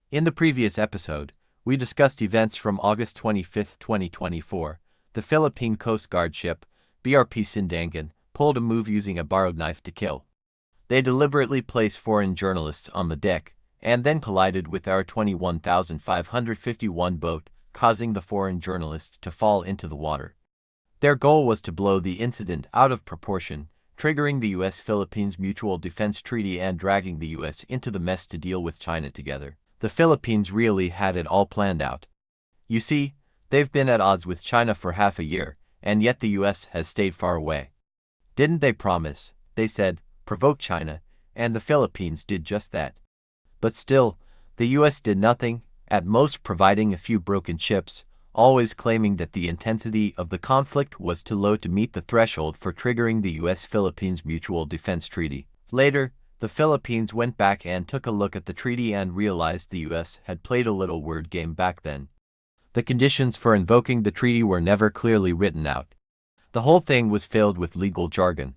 In the previous episode, we discussed events from August 25, 2024. The Philippine Coast Guard ship, BRP Sindangan, pulled a move using a borrowed knife to kill. They deliberately placed foreign journalists on the deck, and then collided with our 21,551 boat, causing the foreign journalists to fall into the water. Their goal was to blow the incident out of proportion, triggering the U.S.-Philippines Mutual Defense Treaty and dragging the U.S. into the mess to deal with China together. The Philippines really had it all planned out. You see, they've been at odds with China for half a year, and yet the U.S. has stayed far away. Didn't they promise, they said, provoke China, and the Philippines did just that. But still, the U.S. did nothing, at most providing a few broken ships, always claiming that the intensity of the conflict was too low to meet the threshold for triggering the U.S.-Philippines Mutual Defense Treaty. Later, the Philippines went back and took a look at the treaty and realized the U.S. had played a little word game back then. The conditions for invoking the treaty were never clearly written out. The whole thing was filled with legal jargon.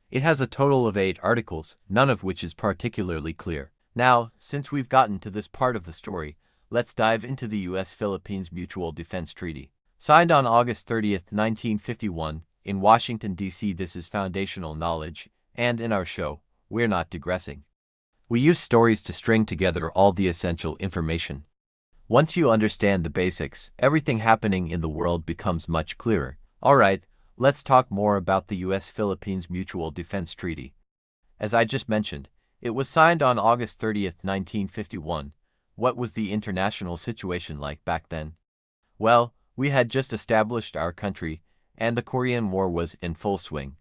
It has a total of 8 articles, none of which is particularly clear. Now, since we've gotten to this part of the story, let's dive into the U.S.-Philippines Mutual Defense Treaty. Signed on August 30, 1951, in Washington, D.C. This is foundational knowledge, and in our show, we're not digressing. We use stories to string together all the essential information. Once you understand the basics, everything happening in the world becomes much clearer. Alright, let's talk more about the U.S.-Philippines Mutual Defense Treaty. As I just mentioned, it was signed on August 30, 1951. What was the international situation like back then? Well, we had just established our country, and the Korean War was in full swing.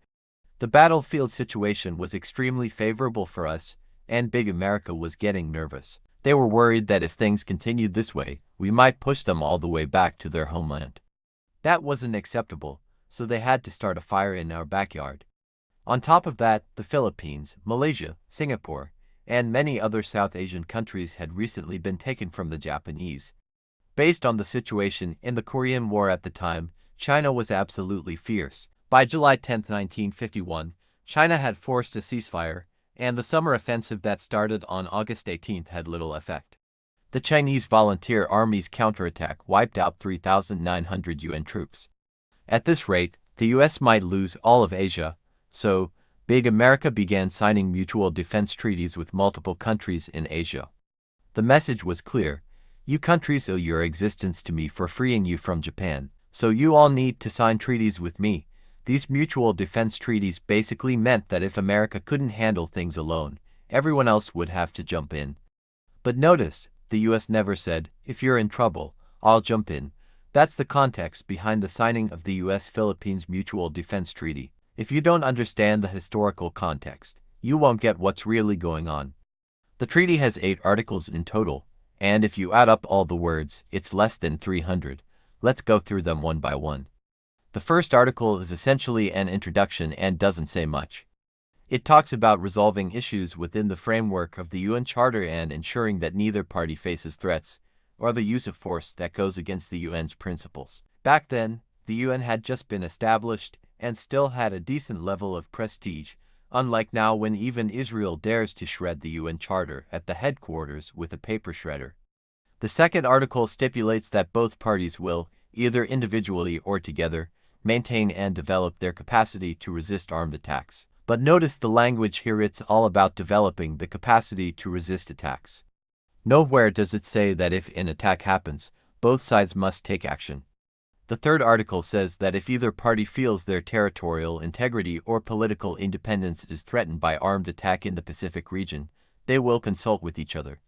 The battlefield situation was extremely favorable for us, and Big America was getting nervous. They were worried that if things continued this way, we might push them all the way back to their homeland. That wasn't acceptable, so they had to start a fire in our backyard. On top of that, the Philippines, Malaysia, Singapore, and many other South Asian countries had recently been taken from the Japanese. Based on the situation in the Korean War at the time, China was absolutely fierce. By July 10, 1951, China had forced a ceasefire, and the summer offensive that started on August 18 had little effect. The Chinese Volunteer Army's counterattack wiped out 3,900 UN troops. At this rate, the US might lose all of Asia, so Big America began signing mutual defense treaties with multiple countries in Asia. The message was clear: you countries owe your existence to me for freeing you from Japan, so you all need to sign treaties with me. These mutual defense treaties basically meant that if America couldn't handle things alone, everyone else would have to jump in. But notice, the US never said, if you're in trouble, I'll jump in. That's the context behind the signing of the US-Philippines Mutual Defense Treaty. If you don't understand the historical context, you won't get what's really going on. The treaty has 8 articles in total, and if you add up all the words, it's less than 300. Let's go through them one by one. The first article is essentially an introduction and doesn't say much. It talks about resolving issues within the framework of the UN Charter and ensuring that neither party faces threats or the use of force that goes against the UN's principles. Back then, the UN had just been established and still had a decent level of prestige, unlike now when even Israel dares to shred the UN Charter at the headquarters with a paper shredder. The second article stipulates that both parties will, either individually or together, maintain and develop their capacity to resist armed attacks. But notice the language here, it's all about developing the capacity to resist attacks. Nowhere does it say that if an attack happens, both sides must take action. The third article says that if either party feels their territorial integrity or political independence is threatened by armed attack in the Pacific region, they will consult with each other.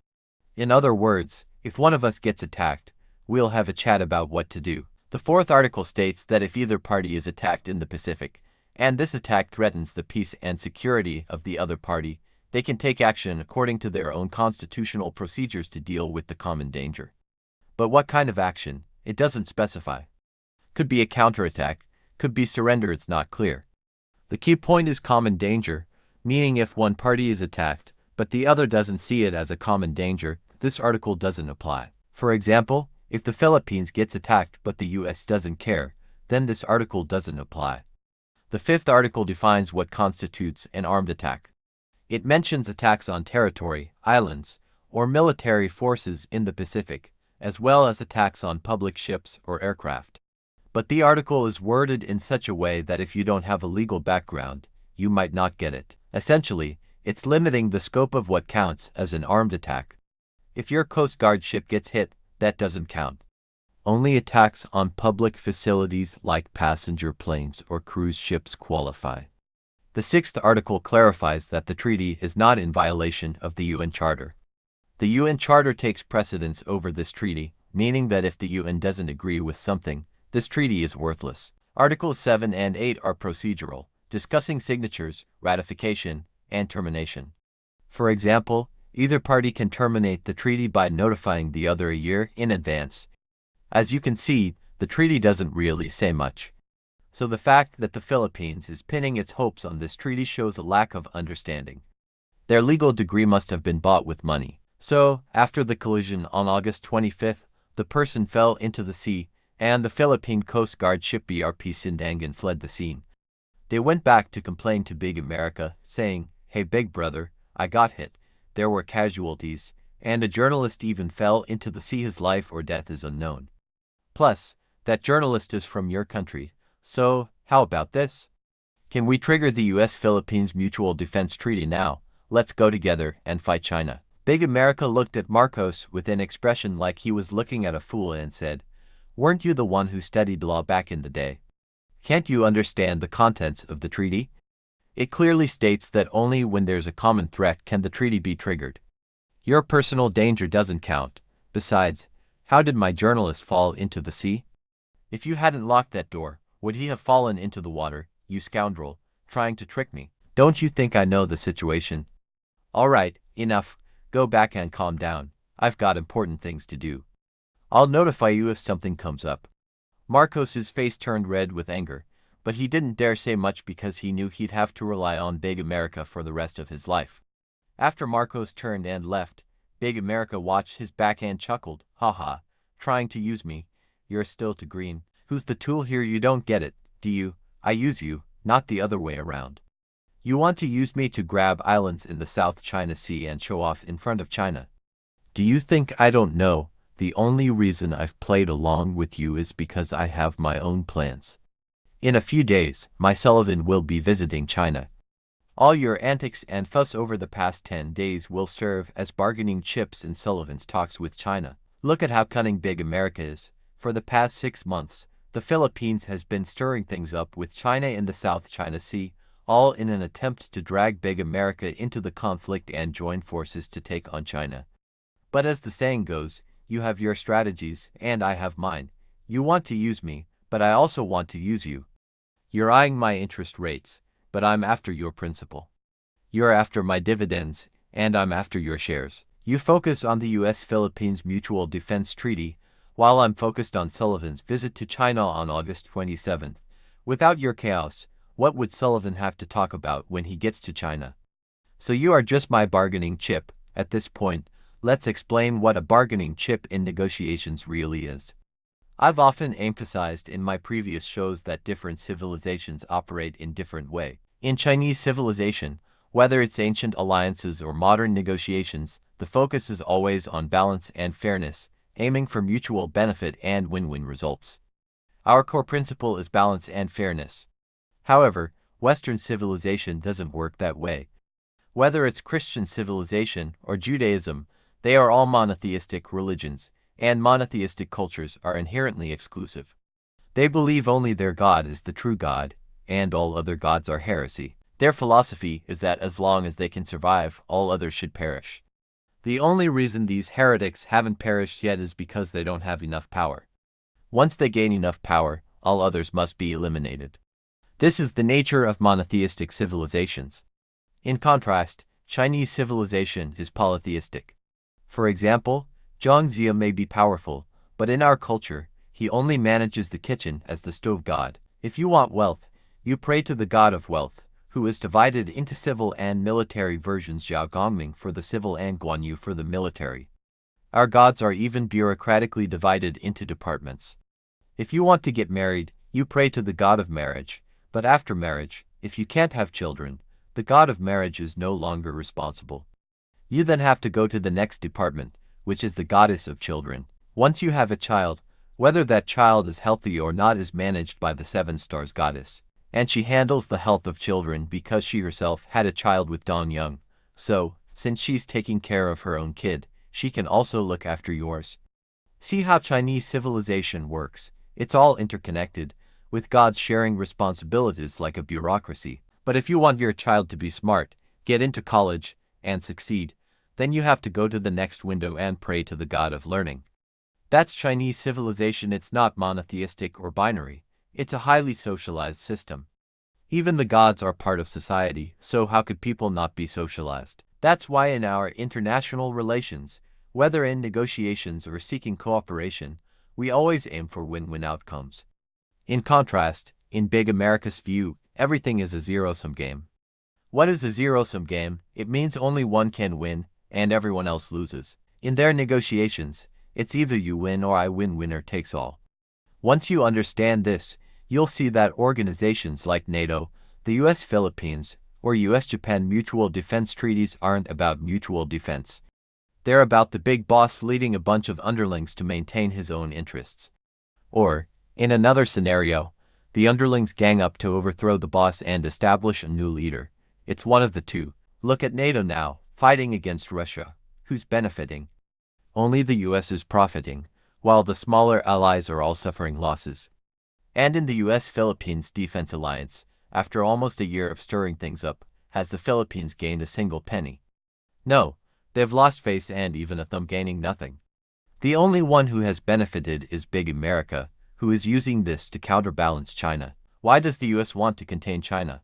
In other words, if one of us gets attacked, we'll have a chat about what to do. The fourth article states that if either party is attacked in the Pacific, and this attack threatens the peace and security of the other party, they can take action according to their own constitutional procedures to deal with the common danger. But what kind of action? It doesn't specify. Could be a counterattack, could be surrender, it's not clear. The key point is common danger, meaning if one party is attacked, but the other doesn't see it as a common danger, this article doesn't apply. For example, if the Philippines gets attacked but the US doesn't care, then this article doesn't apply. The fifth article defines what constitutes an armed attack. It mentions attacks on territory, islands, or military forces in the Pacific, as well as attacks on public ships or aircraft. But the article is worded in such a way that if you don't have a legal background, you might not get it. Essentially, it's limiting the scope of what counts as an armed attack. If your Coast Guard ship gets hit, that doesn't count. Only attacks on public facilities like passenger planes or cruise ships qualify. The sixth article clarifies that the treaty is not in violation of the UN Charter. The UN Charter takes precedence over this treaty, meaning that if the UN doesn't agree with something, this treaty is worthless. Articles 7 and 8 are procedural, discussing signatures, ratification, and termination. For example, either party can terminate the treaty by notifying the other a year in advance. As you can see, the treaty doesn't really say much. So the fact that the Philippines is pinning its hopes on this treaty shows a lack of understanding. Their legal degree must have been bought with money. So, after the collision on August 25th, the person fell into the sea, and the Philippine Coast Guard ship BRP Sindangan fled the scene. They went back to complain to Big America, saying, "Hey Big Brother, I got hit. There were casualties, and a journalist even fell into the sea. His life or death is unknown. Plus, that journalist is from your country. So, how about this? Can we trigger the US-Philippines Mutual Defense Treaty now? Let's go together and fight China." Big America looked at Marcos with an expression like he was looking at a fool and said, "Weren't you the one who studied law back in the day? Can't you understand the contents of the treaty? It clearly states that only when there's a common threat can the treaty be triggered. Your personal danger doesn't count. Besides, how did my journalist fall into the sea? If you hadn't locked that door, would he have fallen into the water, you scoundrel, trying to trick me? Don't you think I know the situation? All right, enough. Go back and calm down. I've got important things to do. I'll notify you if something comes up." Marcos's face turned red with anger, but he didn't dare say much because he knew he'd have to rely on Big America for the rest of his life. After Marcos turned and left, Big America watched his back and chuckled, "Haha, trying to use me. You're still too green. Who's the tool here? You don't get it, do you? I use you, not the other way around. You want to use me to grab islands in the South China Sea and show off in front of China. Do you think I don't know? The only reason I've played along with you is because I have my own plans. In a few days, my Sullivan will be visiting China. All your antics and fuss over the past 10 days will serve as bargaining chips in Sullivan's talks with China. Look at how cunning Big America is. For the past 6 months, the Philippines has been stirring things up with China in the South China Sea, all in an attempt to drag Big America into the conflict and join forces to take on China. But as the saying goes, you have your strategies, and I have mine. You want to use me, but I also want to use you. You're eyeing my interest rates, but I'm after your principal. You're after my dividends, and I'm after your shares. You focus on the US-Philippines Mutual Defense Treaty, while I'm focused on Sullivan's visit to China on August 27th. Without your chaos, what would Sullivan have to talk about when he gets to China? So you are just my bargaining chip. At this point, let's explain what a bargaining chip in negotiations really is. I've often emphasized in my previous shows that different civilizations operate in different ways. In Chinese civilization, whether it's ancient alliances or modern negotiations, the focus is always on balance and fairness, aiming for mutual benefit and win-win results. Our core principle is balance and fairness. However, Western civilization doesn't work that way. Whether it's Christian civilization or Judaism, they are all monotheistic religions, and monotheistic cultures are inherently exclusive. They believe only their God is the true God, and all other gods are heresy. Their philosophy is that as long as they can survive, all others should perish. The only reason these heretics haven't perished yet is because they don't have enough power. Once they gain enough power, all others must be eliminated. This is the nature of monotheistic civilizations. In contrast, Chinese civilization is polytheistic. For example, Zhangzhia may be powerful, but in our culture, he only manages the kitchen as the stove god. If you want wealth, you pray to the god of wealth, who is divided into civil and military versions, Zhao Gongming for the civil and Guan Yu for the military. Our gods are even bureaucratically divided into departments. If you want to get married, you pray to the god of marriage, but after marriage, if you can't have children, the god of marriage is no longer responsible. You then have to go to the next department, which is the goddess of children. Once you have a child, whether that child is healthy or not is managed by the 7 stars goddess. And she handles the health of children because she herself had a child with Dong Young. So, since she's taking care of her own kid, she can also look after yours. See how Chinese civilization works. It's all interconnected, with gods sharing responsibilities like a bureaucracy. But if you want your child to be smart, get into college, and succeed, then you have to go to the next window and pray to the god of learning. That's Chinese civilization. It's not monotheistic or binary. It's a highly socialized system. Even the gods are part of society, so how could people not be socialized? That's why in our international relations, whether in negotiations or seeking cooperation, we always aim for win-win outcomes. In contrast, in Big America's view, everything is a zero-sum game. What is a zero-sum game? It means only one can win, and everyone else loses. In their negotiations, it's either you win or I win, winner takes all. Once you understand this, you'll see that organizations like NATO, the US-Philippines, or US-Japan mutual defense treaties aren't about mutual defense. They're about the big boss leading a bunch of underlings to maintain his own interests. Or, in another scenario, the underlings gang up to overthrow the boss and establish a new leader. It's one of the two. Look at NATO now, fighting against Russia. Who's benefiting? Only the US is profiting, while the smaller allies are all suffering losses. And in the US-Philippines Defense Alliance, after almost a year of stirring things up, has the Philippines gained a single penny? No, they've lost face and even a thumb, gaining nothing. The only one who has benefited is Big America, who is using this to counterbalance China. Why does the US want to contain China?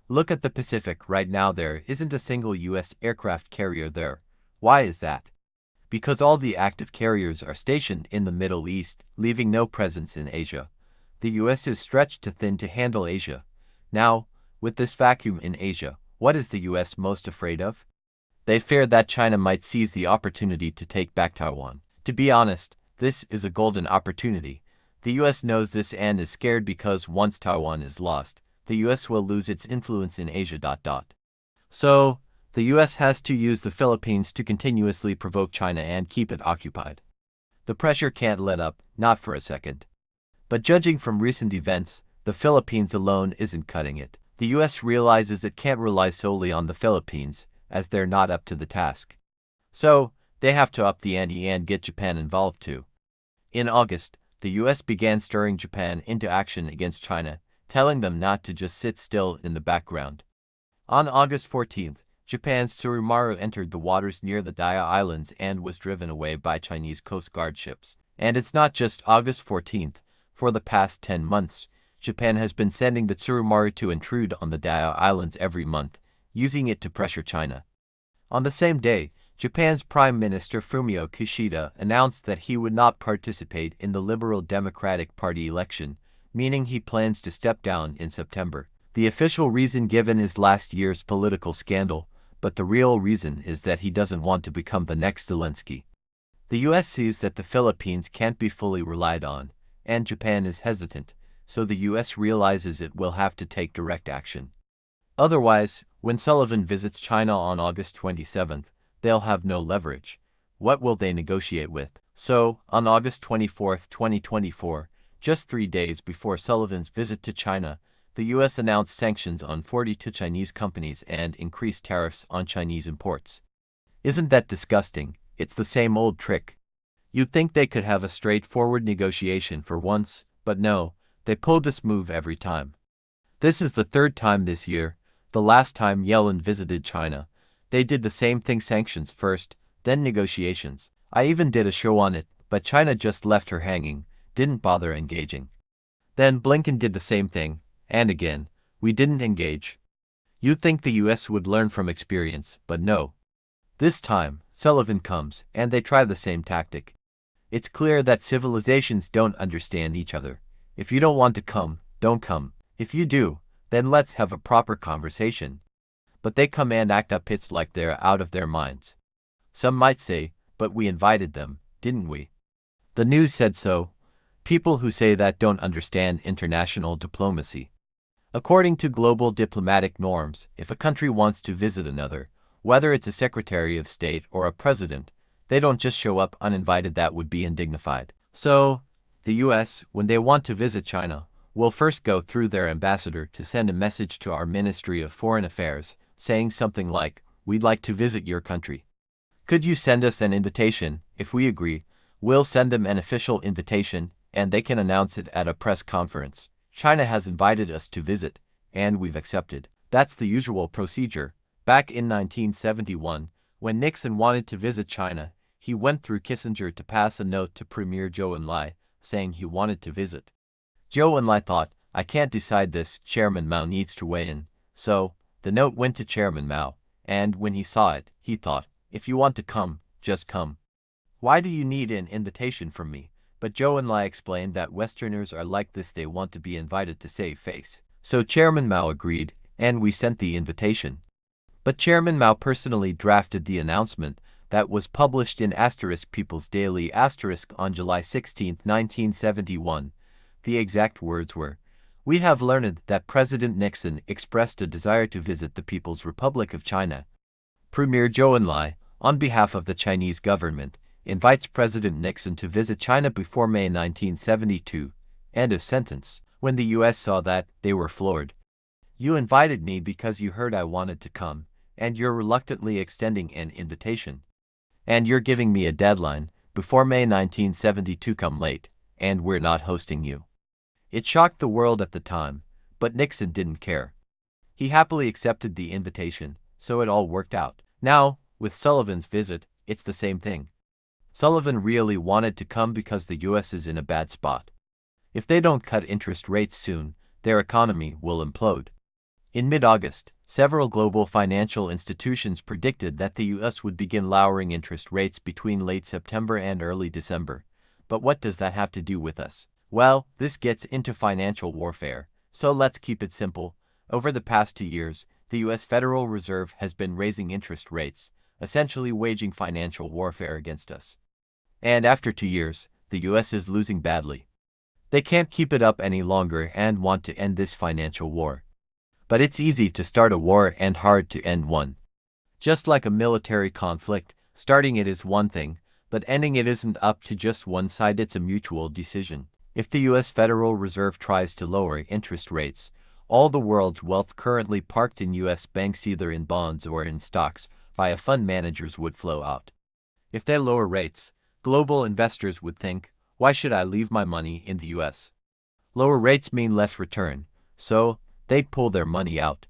Look at the Pacific right now. There isn't a single US aircraft carrier there. Why is that? Because all the active carriers are stationed in the Middle East, leaving no presence in Asia. The US is stretched too thin to handle Asia. Now, with this vacuum in Asia, what is the US most afraid of? They fear that China might seize the opportunity to take back Taiwan. To be honest, this is a golden opportunity. The US knows this and is scared because once Taiwan is lost, the US will lose its influence in Asia. So, the US has to use the Philippines to continuously provoke China and keep it occupied. The pressure can't let up, not for a second. But judging from recent events, the Philippines alone isn't cutting it. The US realizes it can't rely solely on the Philippines, as they're not up to the task. So, they have to up the ante and get Japan involved too. In August, the US began stirring Japan into action against China, telling them not to just sit still in the background. On August 14th, Japan's Tsurumaru entered the waters near the Daya Islands and was driven away by Chinese Coast Guard ships. And it's not just August 14th. For the past 10 months, Japan has been sending the Tsurumaru to intrude on the Daya Islands every month, using it to pressure China. On the same day, Japan's Prime Minister Fumio Kishida announced that he would not participate in the Liberal Democratic Party election, meaning he plans to step down in September. The official reason given is last year's political scandal, but the real reason is that he doesn't want to become the next Zelensky. The US sees that the Philippines can't be fully relied on, and Japan is hesitant, so the US realizes it will have to take direct action. Otherwise, when Sullivan visits China on August 27th, they'll have no leverage. What will they negotiate with? So, on August 24, 2024, just 3 days before Sullivan's visit to China, the US announced sanctions on 42 Chinese companies and increased tariffs on Chinese imports. Isn't that disgusting? It's the same old trick. You'd think they could have a straightforward negotiation for once, but no, they pulled this move every time. This is the third time this year. The last time Yellen visited China, they did the same thing: sanctions first, then negotiations. I even did a show on it, but China just left her hanging, didn't bother engaging. Then Blinken did the same thing, and again, we didn't engage. You'd think the US would learn from experience, but no. This time, Sullivan comes, and they try the same tactic. It's clear that civilizations don't understand each other. If you don't want to come, don't come. If you do, then let's have a proper conversation. But they come and act up. It's like they're out of their minds. Some might say, but we invited them, didn't we? The news said so. People who say that don't understand international diplomacy. According to global diplomatic norms, if a country wants to visit another, Whether it's a Secretary of State or a president, they don't just show up uninvited. That would be undignified. So, the US, when they want to visit China, will first go through their ambassador to send a message to our Ministry of Foreign Affairs, saying something like, "We'd like to visit your country. Could you send us an invitation?" If we agree, we'll send them an official invitation, and they can announce it at a press conference. China has invited us to visit, and we've accepted. That's the usual procedure. Back in 1971, when Nixon wanted to visit China, he went through Kissinger to pass a note to Premier Zhou Enlai, saying he wanted to visit. Zhou Enlai thought, "I can't decide this, Chairman Mao needs to weigh in." So, the note went to Chairman Mao, and when he saw it, he thought, "If you want to come, just come. Why do you need an invitation from me?" But Zhou Enlai explained that Westerners are like this, they want to be invited to save face. So Chairman Mao agreed, and we sent the invitation. But Chairman Mao personally drafted the announcement that was published in People's Daily on July 16, 1971. The exact words were, "We have learned that President Nixon expressed a desire to visit the People's Republic of China. Premier Zhou Enlai, on behalf of the Chinese government, invites President Nixon to visit China before May 1972. End of sentence. When the US saw that, they were floored. "You invited me because you heard I wanted to come, and you're reluctantly extending an invitation. And you're giving me a deadline, before May 1972 come late, and we're not hosting you." It shocked the world at the time, but Nixon didn't care. He happily accepted the invitation, so it all worked out. Now, with Sullivan's visit, it's the same thing. Sullivan really wanted to come because the US is in a bad spot. If they don't cut interest rates soon, their economy will implode. In mid-August, several global financial institutions predicted that the US would begin lowering interest rates between late September and early December. But what does that have to do with us? Well, this gets into financial warfare, so let's keep it simple. Over the past 2 years, the US Federal Reserve has been raising interest rates, essentially waging financial warfare against us. And after 2 years, the US is losing badly. They can't keep it up any longer and want to end this financial war. But it's easy to start a war and hard to end one. Just like a military conflict, starting it is one thing, but ending it isn't up to just one side, it's a mutual decision. If the US Federal Reserve tries to lower interest rates, all the world's wealth currently parked in US banks, either in bonds or in stocks, via fund managers, would flow out. If they lower rates, global investors would think, "Why should I leave my money in the US? Lower rates mean less return," so they'd pull their money out.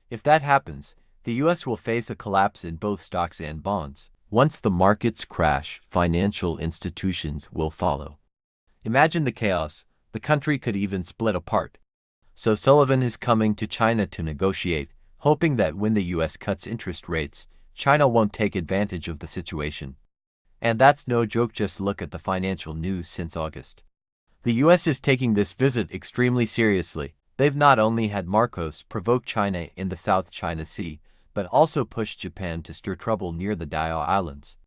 If that happens, the US will face a collapse in both stocks and bonds. Once the markets crash, financial institutions will follow. Imagine the chaos. The country could even split apart. So Sullivan is coming to China to negotiate, hoping that when the US cuts interest rates, China won't take advantage of the situation. And that's no joke, just look at the financial news since August. The US is taking this visit extremely seriously. They've not only had Marcos provoke China in the South China Sea, but also pushed Japan to stir trouble near the Diao Islands.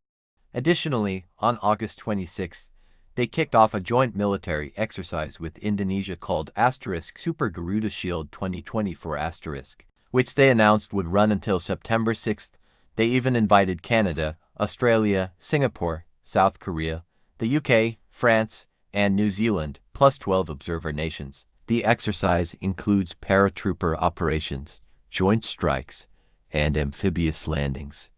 Additionally, on August 26, they kicked off a joint military exercise with Indonesia called Super Garuda Shield 2024 which they announced would run until September 6. They even invited Canada, Australia, Singapore, South Korea, the UK, France, and New Zealand, plus 12 observer nations. The exercise includes paratrooper operations, joint strikes, and amphibious landings.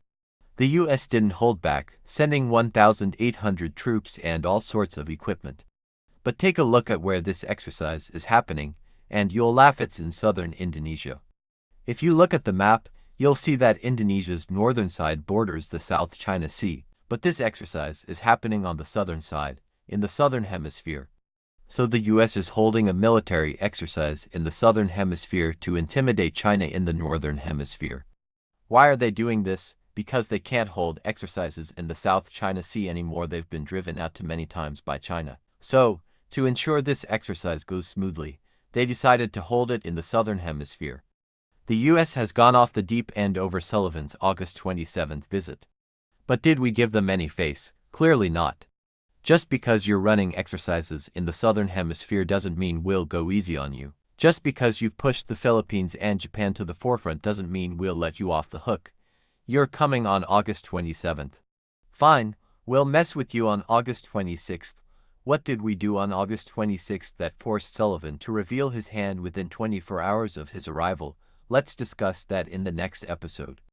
The US didn't hold back, sending 1,800 troops and all sorts of equipment. But take a look at where this exercise is happening, and you'll laugh, it's in southern Indonesia. If you look at the map, you'll see that Indonesia's northern side borders the South China Sea, but this exercise is happening on the southern side, in the southern hemisphere. So the US is holding a military exercise in the southern hemisphere to intimidate China in the northern hemisphere. Why are they doing this? Because they can't hold exercises in the South China Sea anymore. They've been driven out too many times by China. So, to ensure this exercise goes smoothly, they decided to hold it in the southern hemisphere. The US has gone off the deep end over Sullivan's August 27th visit. But did we give them any face? Clearly not. Just because you're running exercises in the southern hemisphere doesn't mean we'll go easy on you. Just because you've pushed the Philippines and Japan to the forefront doesn't mean we'll let you off the hook. You're coming on August 27th. Fine, we'll mess with you on August 26th. What did we do on August 26th that forced Sullivan to reveal his hand within 24 hours of his arrival? Let's discuss that in the next episode.